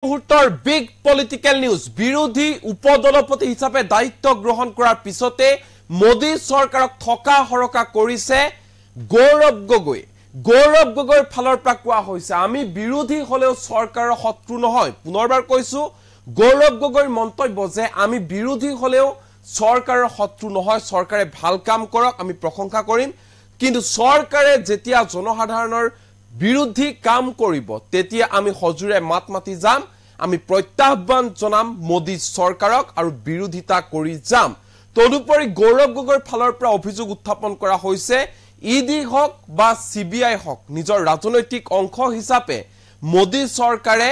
মুহূৰ্তৰ big political news বিৰোধী উপদলপতি হিচাপে দায়িত্ব গ্ৰহণ কৰাৰ পিছতে মোদী চৰকাৰক ঠকা হৰকা কৰিছে গৌৰৱ গগৈৰ ফালৰ পৰা কোৱা হৈছে আমি বিৰোধী হলেও চৰকাৰৰ শত্ৰু নহয় পুনৰবাৰ কৈছো গৌৰৱ গগৈৰ মন্তব্য যে আমি বিৰোধী হলেও চৰকাৰৰ শত্ৰু নহয় চৰকাৰে ভাল কাম কৰক আমি প্ৰশংসা কৰিম কিন্তু চৰকাৰে যেতিয়া জনসাধাৰণৰ বিৰোধী কাম কৰিব তেতিয়া আমি হজুৰে মাত মাতি যাম আমি প্ৰত্যাহ্বান জনাম মোদী চৰকাৰক আৰু বিৰোধিতা কৰি যাম তদুপৰি গৌৰৱ গগৈৰ ফালৰ পৰা অভিযোগ উত্থাপন কৰা হৈছে ইডি হক বা সিবিআই হক নিজৰ ৰাজনৈতিক অংশ হিচাপে মোদী চৰকাৰে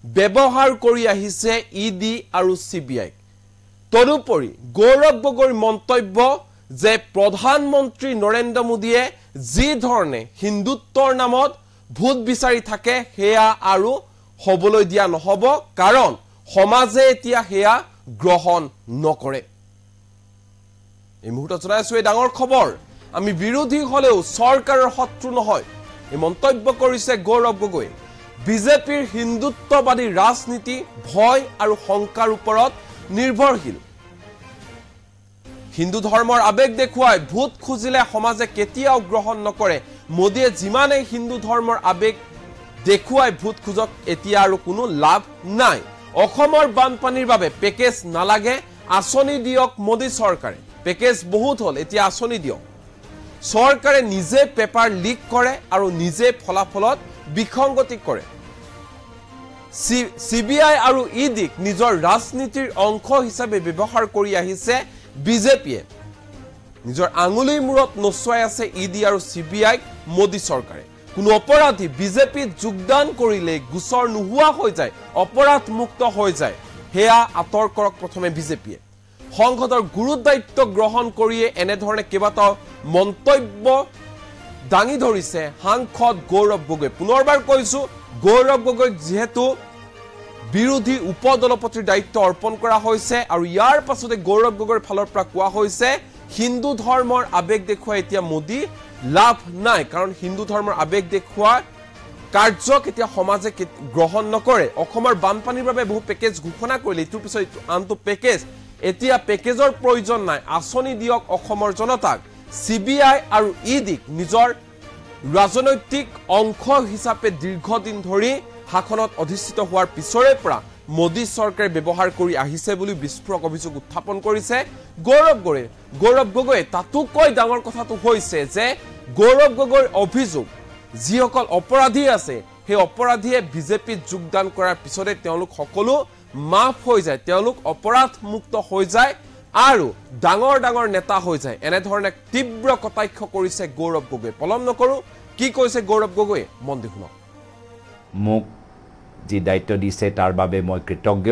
ব্যৱহাৰ কৰি আহিছে ইডি আৰু সিবিআই তদুপৰি গৌৰৱ গগৈৰ মন্তব্য যে প্ৰধানমন্ত্ৰী নৰেন্দ্ৰ মোদীয়ে যি ধৰণে হিন্দুত্বৰ নামত ভোট বিচাৰি থাকে হেয়া আৰু হবলৈ দিয়া নহব কাৰণ সমাজে এতিয়া হেয়া গ্ৰহণ নকৰে এই মুহূৰ্তত জনাইছো এই ডাঙৰ খবৰ আমি বিৰোধী হলেও চৰকাৰৰ শত্ৰু নহয় এই মন্তব্য কৰিছে গৌৰৱ গগৈ বিজেপিৰ হিন্দুত্ববাদী ৰাজনীতি ভয় আৰু শংকাৰ ওপৰত নিৰ্ভৰশীল হিন্দু ধৰ্মৰ আবেগ দেখুৱাই ভোট খুজিলে সমাজে কেতিয়াও গ্ৰহণ নকৰে মোদীয়ে যিমানে হিন্দু ধৰ্মৰ আবেগ দেখুৱাই ভোট খুজক এতিয়া আৰু কোনো লাভ নাই অসমৰ বানপানীৰ বাবে পেকেজ নালাগে আঁচনি দিয়ক মোদী চৰকাৰে পেকেজ বহুত হল এতিয়া আঁচনি দিয়ক চৰকাৰে নিজে পেপাৰ লিক কৰে আৰু নিজে ফলাফলত বিসংগতি কৰে সিবিআই আৰু ইডিক নিজৰ ৰাজনীতিৰ অংশ হিচাপে ব্যৱহাৰ কৰি আহিছে বিজেপিয়ে নিজৰ আঙুলিৰ মূৰত নচুৱাই আছে ইডি আৰু সিবিআই মোদী চৰকাৰে কোনো অপৰাধী বিজেপিত যোগদান কৰিলে গুচৰ নোহোৱা হৈ যায় অপৰাধ মুক্ত হৈ যায় হেয়া আতৰ কৰক প্ৰথমে বিজেপিয়ে সংসদৰ গুৰুদায়িত্ব গ্ৰহণ কৰিয়ে এনে ধৰণে কেইবাটাও মন্তব্য দাঙি ধৰিছে সাংসদ গৌৰৱ গগৈ পুনৰবাৰ কৈছো গৌৰৱ গগৈক যেহেতু বিৰোধী উপদলপতিৰ দায়িত্ব অৰ্পণ কৰা হৈছে আৰু ইয়াৰ পাছতে গৌৰৱ গগৈৰ ফালৰ পৰা কোৱা হৈছে হিন্দু ধৰ্মৰ আবেগ দেখুৱাই এতিয়া মোদী লাভ নাই কাৰণ হিন্দু ধৰ্মৰ আবেগ দেখুৱা কাৰ্যক এতিয়া সমাজে গ্ৰহণ নকৰে অসমৰ বানপানীৰ বাবে বহু পেকেজ ঘোষণা কৰিলে ইটোৰ পিছত আনটো পেকেজ এতিয়া পেকেজৰ প্ৰয়োজন নাই আঁচনি দিয়ক অসমৰ জনতাক সিবিআই আৰু ইডিক নিজৰ ৰাজনৈতিক অংশ হিচাপে দীৰ্ঘদিন ধৰি শাসনত অধিষ্ঠিত হোৱাৰ পিছৰে পৰা মোদী চৰকাৰে ব্যৱহাৰ কৰি আহিছে বুলি বিস্ফোৰক অভিযোগ উত্থাপন কৰিছে গৌৰৱ গগৈ তাতোকৈ ডাঙৰ কথাটো হৈছে যে গৌৰৱ গগৈৰ অভিযোগ যিসকল অপৰাধী আছে সেই অপৰাধীয়ে বিজেপিত যোগদান কৰাৰ পিছতে তেওঁলোক সকলো মাফ হৈ যায় তেওঁলোক অপৰাধ মুক্ত হৈ যায় আৰু ডাঙৰ নেতা হৈ যায় এনে ধৰণে তীব্ৰ কটাক্ষ কৰিছে গৌৰৱ গগৈ পলম নকৰো কি কৈছে গৌৰৱ গগৈ মন দি শুনক মোক যি দায়িত্ব দিছে তাৰ বাবে মই কৃতজ্ঞ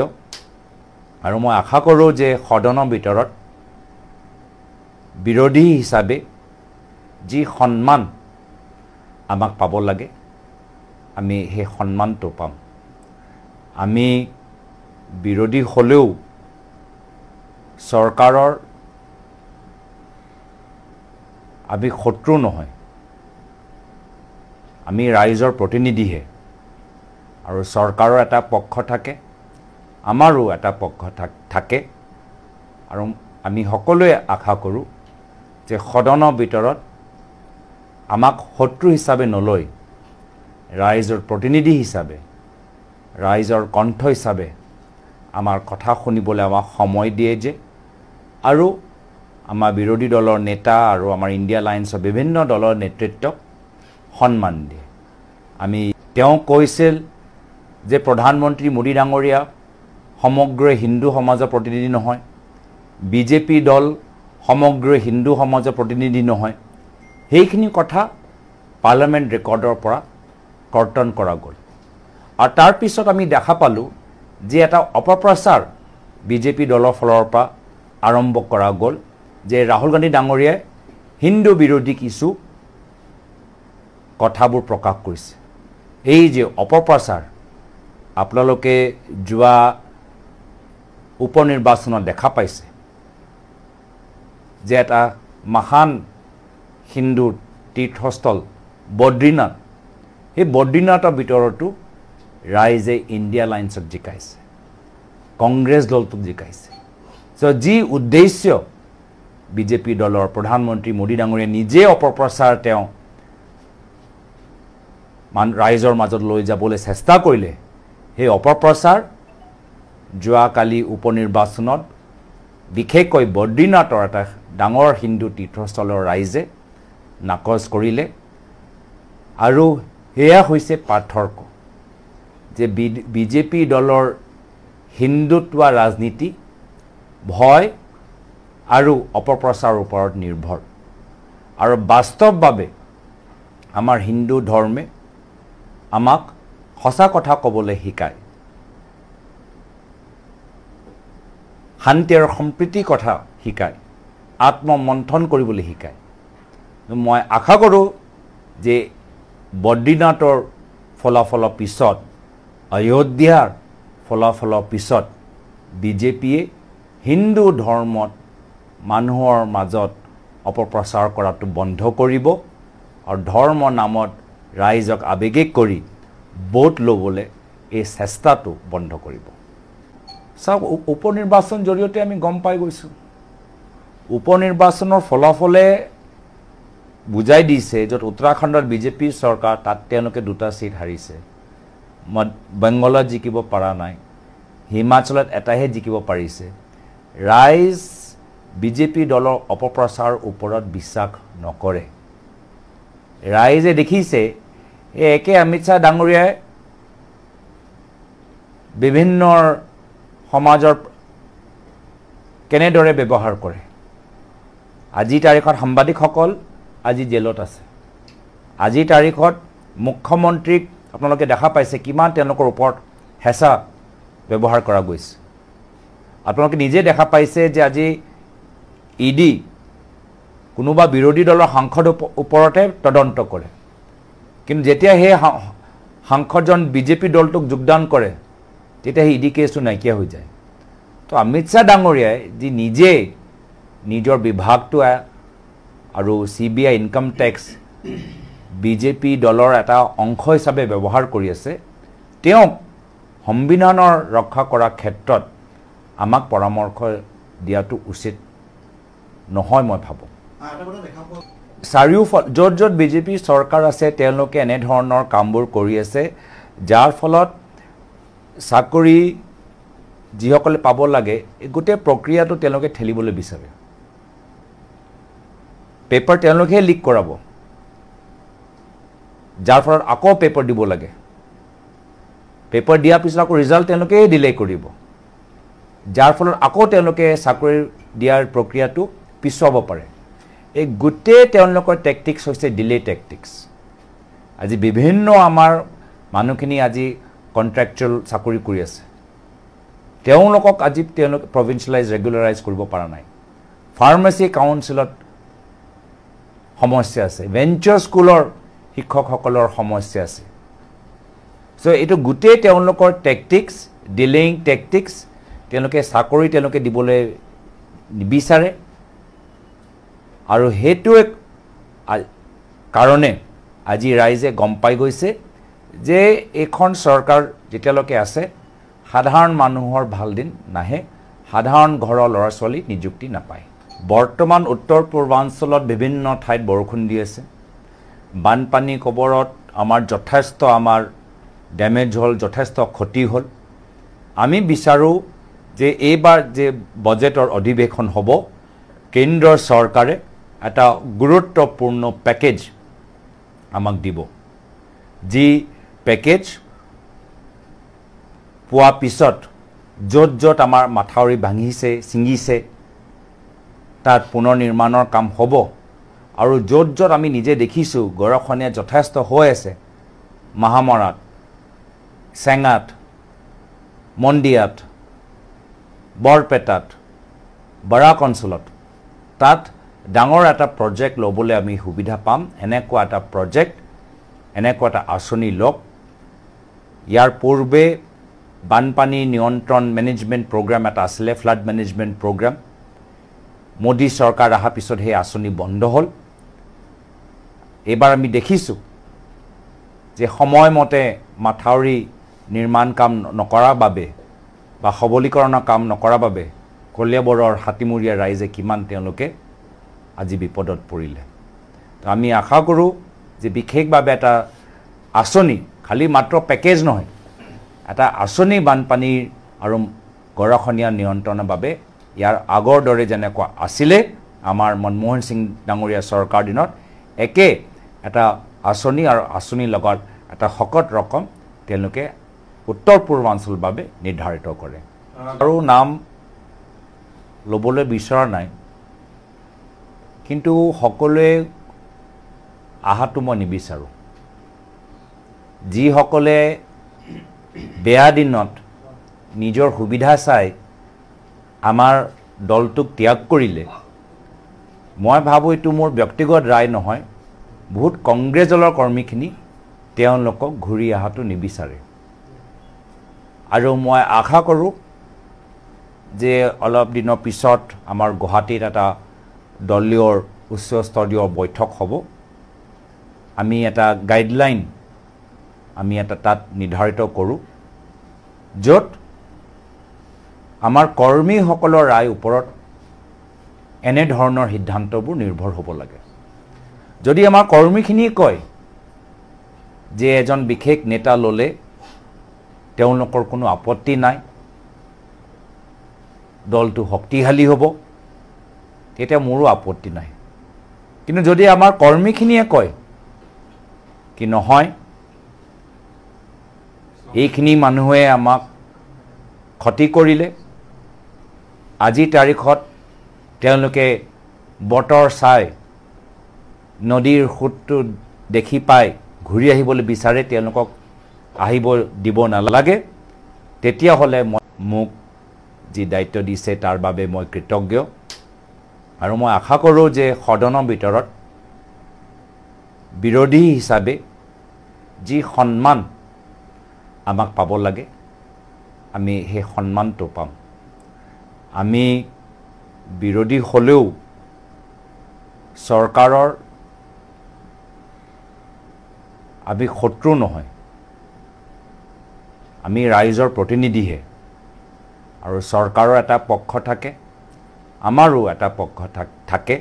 আৰু মই আশা কৰো যে সদনৰ ভিতৰত বিৰোধী হিচাপে যি সন্মান আমাক পাব লাগে আমি সেই সন্মানটো পাম আমি বিৰোধী হলেও চৰকাৰৰ আমি শত্ৰু নহয় আমি ৰাইজৰ প্ৰতিনিধিহে আৰু চৰকাৰৰ এটা পক্ষ থাকে আমাৰো এটা পক্ষ থাকে আৰু আমি সকলোৱে আশা কৰোঁ যে সদনৰ ভিতৰত আমাক শত্ৰু হিচাপে নলৈ ৰাইজৰ প্ৰতিনিধি হিচাপে ৰাইজৰ কণ্ঠ হিচাপে আমাৰ কথা শুনিবলৈ আমাক সময় দিয়ে যে আৰু আমাৰ বিৰোধী দলৰ নেতা আৰু আমাৰ ইণ্ডিয়া লাইন্সৰ বিভিন্ন দলৰ নেতৃত্বক সন্মান দিয়ে আমি তেওঁ কৈছিল যে প্ৰধানমন্ত্ৰী মোদী ডাঙৰীয়া সমগ্ৰ হিন্দু সমাজৰ প্ৰতিনিধি নহয় বিজেপি দল সমগ্ৰ হিন্দু সমাজৰ প্ৰতিনিধি নহয় সেইখিনি কথা পাৰ্লামেণ্ট ৰেকৰ্ডৰ পৰা কৰ্তন কৰা গ'ল আৰু তাৰ পিছত আমি দেখা পালোঁ যে এটা অপপ্ৰচাৰ বিজেপি দলৰ ফালৰ পৰা আৰম্ভ কৰা গ'ল যে ৰাহুল গান্ধী ডাঙৰীয়াই হিন্দু বিৰোধী কিছু কথাবোৰ প্ৰকাশ কৰিছে এই যে অপপ্ৰচাৰ আপোনালোকে যোৱা উপনিৰ্বাচনত দেখা পাইছে যে এটা মহান হিন্দু তীৰ্থস্থল বদ্ৰীনাথ সেই বদ্ৰীনাথৰ ভিতৰতো ৰাইজে ইণ্ডিয়া লাইন্সক জিকাইছে, কংগ্ৰেছ দলটোক জিকাইছে। চ' যি উদ্দেশ্য বিজেপি দলৰ প্ৰধানমন্ত্ৰী মোদী ডাঙৰীয়াই নিজে অপপ্ৰচাৰ তেওঁ ৰাইজৰ মাজত লৈ যাবলৈ চেষ্টা কৰিলে, সেই অপপ্ৰচাৰ যোৱাকালি উপ নিৰ্বাচনত বিশেষকৈ বদ্ৰীনাথৰ এটা ডাঙৰ হিন্দু তীৰ্থস্থলৰ ৰাইজে নাকচ কৰিলে। আৰু সেয়া হৈছে পাৰ্থক্য যে বিজেপি দলৰ হিন্দুত্ব ৰাজনীতি ভয় আৰু অপপ্ৰচাৰৰ ওপৰত নিৰ্ভৰ। আৰু বাস্তৱভাৱে আমাৰ হিন্দু ধৰ্মে আমাক সঁচা কথা ক'বলৈ শিকায়, শান্তি আৰু সম্প্ৰীতিৰ কথা শিকায়, আত্মমন্থন কৰিবলৈ শিকায়। মই আশা কৰোঁ যে বদ্ৰীনাথৰ ফলাফলৰ পিছত, অযোধ্যাৰ ফলাফলৰ পিছত বিজেপিয়ে হিন্দু ধৰ্মত মানুহৰ মাজত অপপ্ৰচাৰ কৰাটো বন্ধ কৰিব আৰু ধৰ্ম নামত ৰাইজক আৱেগিক কৰি ভোট ল'বলৈ এই চেষ্টাটো বন্ধ কৰিব। চাওক, উপ নিৰ্বাচন জৰিয়তে আমি গম পাই গৈছোঁ, উপ নিৰ্বাচনৰ ফলাফলে বুজাই দিছে য'ত উত্তৰাখণ্ডত বিজেপি চৰকাৰ, তাত তেওঁলোকে 2টা ছিট হাৰিছে, বেংগলত জিকিব পৰা নাই, হিমাচলত এটাহে জিকিব পাৰিছে। ৰাইজ বিজেপি দলৰ অপপ্ৰচাৰৰ ওপৰত বিশ্বাস নকৰে। ৰাইজে দেখিছে এই একে অমিত শ্বাহ ডাঙৰীয়াই বিভিন্ন সমাজৰ কেনেদৰে ব্যৱহাৰ কৰে। আজিৰ তাৰিখত সাংবাদিকসকল আজি জেলত আছে। আজিৰ তাৰিখত মুখ্যমন্ত্ৰীক আপোনালোকে দেখা পাইছে কিমান তেওঁলোকৰ ওপৰত হেঁচা ব্যৱহাৰ কৰা গৈছে। আপোনালোকে নিজে দেখা পাইছে যে আজি ইডি কোনোবা বিৰোধী দলৰ সাংসদৰ ওপৰতে তদন্ত কৰে, কিন্তু যেতিয়া সেই সাংসদজন বিজেপি দলটোক যোগদান কৰে তেতিয়া সেই ইডি কেছটো নাইকিয়া হৈ যায়। তো অমিত শ্বাহ ডাঙৰীয়াই যি নিজে নিজৰ বিভাগটো আৰু CBI ইনকাম টেক্স বিজেপি দলৰ এটা অংশ হিচাপে ব্যৱহাৰ কৰি আছে, তেওঁক সংবিধানৰ ৰক্ষা কৰাৰ ক্ষেত্ৰত আমাক পৰামৰ্শ দিয়াটো উচিত নহয় মই ভাবোঁ। চাৰিওফাল য'ত য'ত বিজেপি চৰকাৰ আছে তেওঁলোকে এনেধৰণৰ কামবোৰ কৰি আছে, যাৰ ফলত চাকৰি যিসকলে পাব লাগে এই গোটেই প্ৰক্ৰিয়াটো তেওঁলোকে ঠেলিবলৈ বিচাৰে। পেপাৰ তেওঁলোকেহে লিক কৰাব, যাৰ ফলত আকৌ পেপাৰ দিব লাগে। পেপাৰ দিয়াৰ পিছত আকৌ ৰিজাল্ট তেওঁলোকেই ডিলে কৰিব, যাৰ ফলত আকৌ তেওঁলোকে চাকৰি দিয়াৰ প্ৰক্ৰিয়াটো পিছুৱাব পাৰে। এই গোটেই তেওঁলোকৰ টেকটিক্স হৈছে ডিলে টেকটিক্স। আজি বিভিন্ন আমাৰ মানুহখিনি আজি কণ্ট্ৰেকচুৱেল চাকৰি কৰি আছে, তেওঁলোকক আজি তেওঁলোকে প্ৰভিঞ্চিয়েলাইজ ৰেগুলাৰাইজ কৰিব পৰা নাই। ফাৰ্মাচী কাউন্সিলত সমস্যা আছে, ভেঞ্চাৰ স্কুলৰ শিক্ষকসকলৰ সমস্যা আছে। চ' এইটো গোটেই তেওঁলোকৰ টেকটিক্স, ডিলেইং টেকটিক্স। তেওঁলোকে চাকৰি তেওঁলোকে দিবলৈ নিবিচাৰে আৰু সেইটোৱে কাৰণে আজি ৰাইজে গম পাই গৈছে যে এইখন চৰকাৰ যেতিয়ালৈকে আছে সাধাৰণ মানুহৰ ভাল দিন নাহে, সাধাৰণ ঘৰৰ ল'ৰা ছোৱালী নিযুক্তি নাপায়। বৰ্তমান উত্তৰ পূৰ্বাঞ্চলত বিভিন্ন ঠাইত বৰষুণ দি আছে, বানপানী কবলত আমাৰ যথেষ্ট ডেমেজ হ'ল, যথেষ্ট ক্ষতি হ'ল। আমি বিচাৰোঁ যে এইবাৰ যে বাজেটৰ অধিৱেশন হ'ব, কেন্দ্ৰৰ চৰকাৰে এটা গুৰুত্বপূৰ্ণ পেকেজ আমাক দিব, যি পেকেজ পোৱাৰ পিছত য'ত য'ত আমাৰ মাথাউৰি ভাঙিছে ছিঙিছে তাত পুনৰ নিৰ্মাণৰ কাম হ'ব। আৰু য'ত য'ত আমি নিজে দেখিছোঁ গৰাখহনীয়া যথেষ্ট হৈ আছে, মাহামৰাত, চেঙাত, মন্দিয়াত, বৰপেটাত, বৰাক অঞ্চলত, তাত ডাঙৰ এটা প্ৰজেক্ট ল'বলৈ আমি সুবিধা পাম। এনেকুৱা এটা প্ৰজেক্ট, এনেকুৱা এটা আঁচনি লওক। ইয়াৰ পূৰ্বে বানপানী নিয়ন্ত্ৰণ মেনেজমেণ্ট প্ৰগ্ৰাম এটা আছিলে, ফ্লাড মেনেজমেণ্ট প্ৰগ্ৰাম। মোদী চৰকাৰ অহাৰ পিছত সেই আঁচনি বন্ধ হ'ল। এইবাৰ আমি দেখিছোঁ যে সময়মতে মাথাউৰি নিৰ্মাণ কাম নকৰাৰ বাবে বা সবলীকৰণৰ কাম নকৰাৰ বাবে কলিয়াবৰৰ হাতীমূৰীয়া ৰাইজে কিমান তেওঁলোকে আজি বিপদত পৰিলে। তো আমি আশা কৰোঁ যে বিশেষভাৱে এটা আঁচনি, খালি মাত্ৰ পেকেজ নহয়, এটা আঁচনি বানপানীৰ আৰু গৰাখহনীয়া নিয়ন্ত্ৰণৰ বাবে ইয়াৰ আগৰ দৰে যেনেকুৱা আছিলে আমাৰ মনমোহন সিং ডাঙৰীয়া চৰকাৰ দিনত একে এটা আঁচনি আৰু আঁচনিৰ লগত এটা শকত ৰকম তেওঁলোকে উত্তৰ পূৰ্বাঞ্চলৰ বাবে নিৰ্ধাৰিত কৰে। আৰু নাম ল'বলৈ বিচৰা নাই, কিন্তু সকলোৱে আহাটো মই নিবিচাৰোঁ। যিসকলে বেয়া দিনত নিজৰ সুবিধা চাই আমাৰ দলটোক ত্যাগ কৰিলে, মই ভাবোঁ এইটো মোৰ ব্যক্তিগত ৰায় নহয়, বহুত কংগ্ৰেছ দলৰ কৰ্মীখিনি তেওঁলোকক ঘূৰি অহাটো নিবিচাৰে। আৰু মই আশা কৰোঁ যে অলপ দিনৰ পিছত আমাৰ গুৱাহাটীত এটা দলীয় উচ্চস্তৰীয় বৈঠক হ'ব। আমি এটা গাইডলাইন আমি এটা তাত নিৰ্ধাৰিত কৰোঁ, য'ত আমাৰ কৰ্মীসকলৰ ৰায়ৰ ওপৰত এনেধৰণৰ সিদ্ধান্তবোৰ নিৰ্ভৰ হ'ব লাগে। যদি আমাৰ কৰ্মীখিনিয়ে কয় যে এজন বিশেষ নেতা ল'লে তেওঁলোকৰ কোনো আপত্তি নাই, দলটো শক্তিশালী হ'ব, তেতিয়া মোৰো আপত্তি নাই। কিন্তু যদি আমাৰ কৰ্মীখিনিয়ে কয় কি নহয়, এইখিনি মানুহে আমাক ক্ষতি কৰিলে, আজিৰ তাৰিখত তেওঁলোকে বতৰ চাই নদীৰ সোঁতটো দেখি পাই ঘূৰি আহিবলৈ বিচাৰে, তেওঁলোকক আহিব দিব নালাগে, তেতিয়াহ'লে মোক যি দায়িত্ব দিছে তাৰ বাবে মই কৃতজ্ঞ। আৰু মই আশা কৰোঁ যে সদনৰ ভিতৰত বিৰোধী হিচাপে যি সন্মান আমাক পাব লাগে, আমি সেই সন্মানটো পাম। আমি বিৰোধী হ'লেও চৰকাৰৰ আমি শত্ৰু নহয়, আমি ৰাইজৰ প্ৰতিনিধিহে। আৰু চৰকাৰৰ এটা পক্ষ থাকে, আমাৰো এটা পক্ষ থাকে।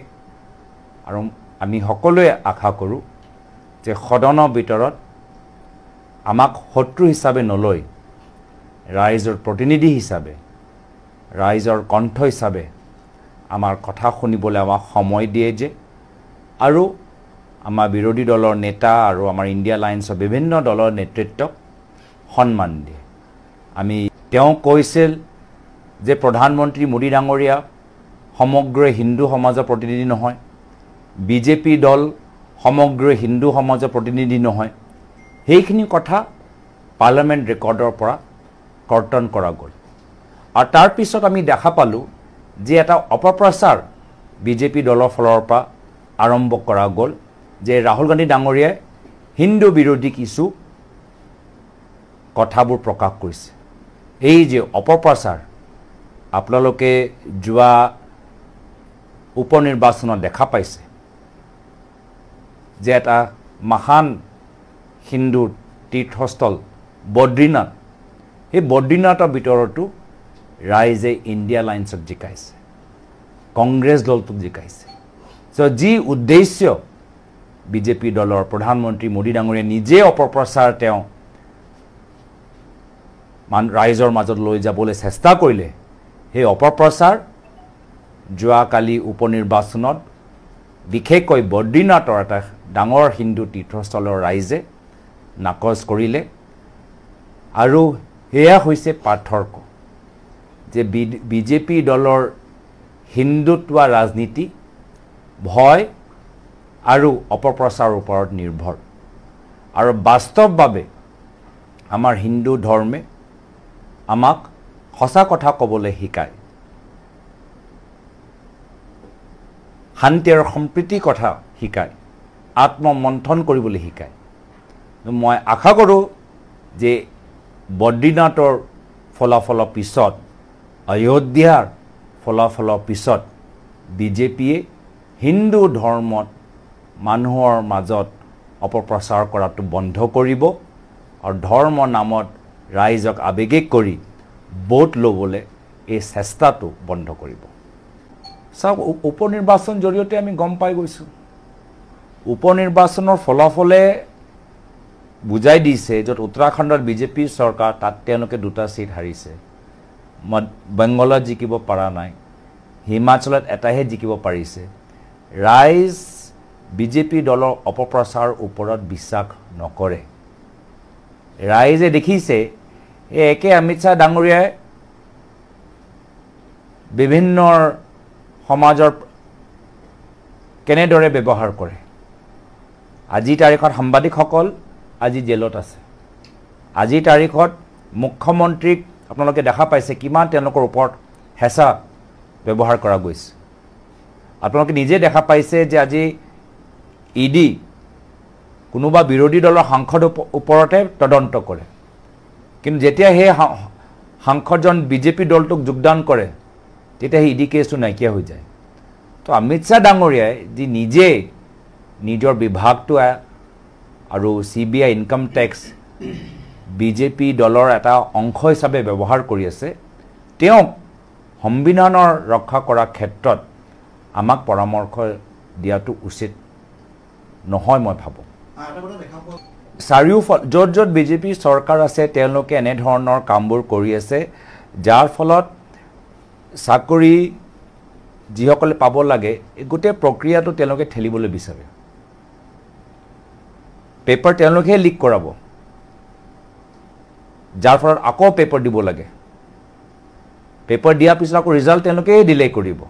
আৰু আমি সকলোৱে আশা কৰোঁ যে সদনৰ ভিতৰত আমাক শত্ৰু হিচাপে নলৈ ৰাইজৰ প্ৰতিনিধি হিচাপে, ৰাইজৰ কণ্ঠ হিচাপে আমাৰ কথা শুনিবলৈ আমাক সময় দিয়ে যে, আৰু আমাৰ বিৰোধী দলৰ নেতা আৰু আমাৰ ইণ্ডিয়া লাইন্সৰ বিভিন্ন দলৰ নেতৃত্বক সন্মান দিয়ে। তেওঁ কৈছিল যে প্ৰধানমন্ত্ৰী মোদী ডাঙৰীয়া সমগ্ৰ হিন্দু সমাজৰ প্ৰতিনিধি নহয়, বিজেপি দল সমগ্ৰ হিন্দু সমাজৰ প্ৰতিনিধি নহয়। সেইখিনি কথা পাৰ্লামেণ্ট ৰেকৰ্ডৰ পৰা কৰ্তন কৰা গ'ল। আৰু তাৰ পিছত আমি দেখা পালোঁ যে এটা অপপ্ৰচাৰ বিজেপি দলৰ ফালৰ পৰা আৰম্ভ কৰা গ'ল যে ৰাহুল গান্ধী ডাঙৰীয়াই হিন্দু বিৰোধী কিছু কথাবোৰ প্ৰকাশ কৰিছে। এই যে অপপ্ৰচাৰ আপোনালোকে যোৱা উপনিৰ্বাচনত দেখা পাইছে যে এটা মহান হিন্দু তীৰ্থস্থল বদ্ৰীনাথ, সেই বদ্ৰীনাথৰ ভিতৰতো ৰাইজে ইণ্ডিয়া লাইন্সক জিকাইছে, কংগ্ৰেছ দলটোক জিকাইছে। যি উদ্দেশ্য বিজেপি দলৰ প্ৰধানমন্ত্ৰী মোদী ডাঙৰীয়াই নিজে অপপ্ৰচাৰ তেওঁ ৰাইজৰ মাজত লৈ যাবলৈ চেষ্টা কৰিলে, সেই অপপ্ৰচাৰ যোৱাকালি উপনিৰ্বাচনত বিশেষকৈ বদ্ৰীনাথৰ এটা ডাঙৰ হিন্দু তীৰ্থস্থলৰ ৰাইজে নাকচ কৰিলে। আৰু সেয়া হৈছে পাৰ্থক্য যে বিজেপি দলৰ হিন্দুত্ব ৰাজনীতি ভয় আৰু অপপ্ৰচাৰৰ ওপৰত নিৰ্ভৰ। আৰু বাস্তৱভাৱে আমাৰ হিন্দু ধৰ্মে আমাক সঁচা কথা ক'বলৈ শিকায়, শান্তি আৰু সম্প্ৰীতিৰ কথা শিকায়, আত্মমন্থন কৰিবলৈ শিকায়। মই আশা কৰোঁ যে বদ্ৰীনাথৰ ফলাফলৰ পিছত, অযোধ্যাৰ ফলাফলৰ পিছত বিজেপিয়ে হিন্দু ধৰ্মত মানুহৰ মাজত অপপ্ৰচাৰ কৰাটো বন্ধ কৰিব আৰু ধৰ্মৰ নামত ৰাইজক আবেগিক কৰি ভোট ল'বলৈ এই চেষ্টাটো বন্ধ কৰিব চাওক উপনিৰ্বাচন জৰিয়তে আমি গম পাই গৈছোঁ উপনিৰ্বাচনৰ ফলাফলে বুজাই দিছে য'ত উত্তৰাখণ্ডত বিজেপি চৰকাৰ তাত তেওঁলোকে 2টা সিট হাৰিছে বেংগলত জিকিব পৰা নাই হিমাচলত এটাহে জিকিব পাৰিছে ৰাইজ বিজেপি দলৰ অপপ্ৰচাৰৰ ওপৰত বিশ্বাস নকৰে ৰাইজে দেখিছে এই একে অমিত শ্বাহ ডাঙৰীয়াই বিভিন্ন সমাজৰ কেনেদৰে ব্যৱহাৰ কৰে আজি তাৰিখত সাংবাদিকসকল আজি জেলত আছে আজি তাৰিখত মুখ্যমন্ত্ৰীক আপোনালোকে দেখা পাইছে কিমান তেওঁলোকৰ ওপৰত হেঁচা ব্যৱহাৰ কৰা গৈছে আপোনালোকে নিজে দেখা পাইছে যে আজি ইডি কোনোবা বিৰোধী দলৰ সাংসদ ওপৰতে তদন্ত কৰে কিন্তু যেতিয়া সেই সাংসদজন বিজেপি দলটোক যোগদান কৰে তেতিয়া সেই ইডি কেছটো নাইকিয়া হৈ যায় তো অমিত শ্বাহ ডাঙৰীয়াই যি নিজে নিজৰ বিভাগটো আৰু CBI ইনকাম টেক্স বিজেপি দলৰ এটা অংশ হিচাপে ব্যৱহাৰ কৰি আছে তেওঁ সংবিধানৰ ৰক্ষা কৰাৰ ক্ষেত্ৰত আমাক পৰামৰ্শ দিয়াটো উচিত নহয় মই ভাবোঁ চাৰিওফাল য'ত য'ত বিজেপি চৰকাৰ আছে তেওঁলোকে এনেধৰণৰ কামবোৰ কৰি আছে যাৰ ফলত চাকৰি যিসকলে পাব লাগে এই গোটেই প্ৰক্ৰিয়াটো তেওঁলোকে ঠেলিবলৈ বিচাৰে পেপাৰ তেওঁলোকে লিক কৰাব যাৰ ফলত আকৌ পেপাৰ দিব লাগে পেপাৰ দিয়াৰ পিছত আকৌ ৰিজাল্ট তেওঁলোকেই ডিলে কৰিব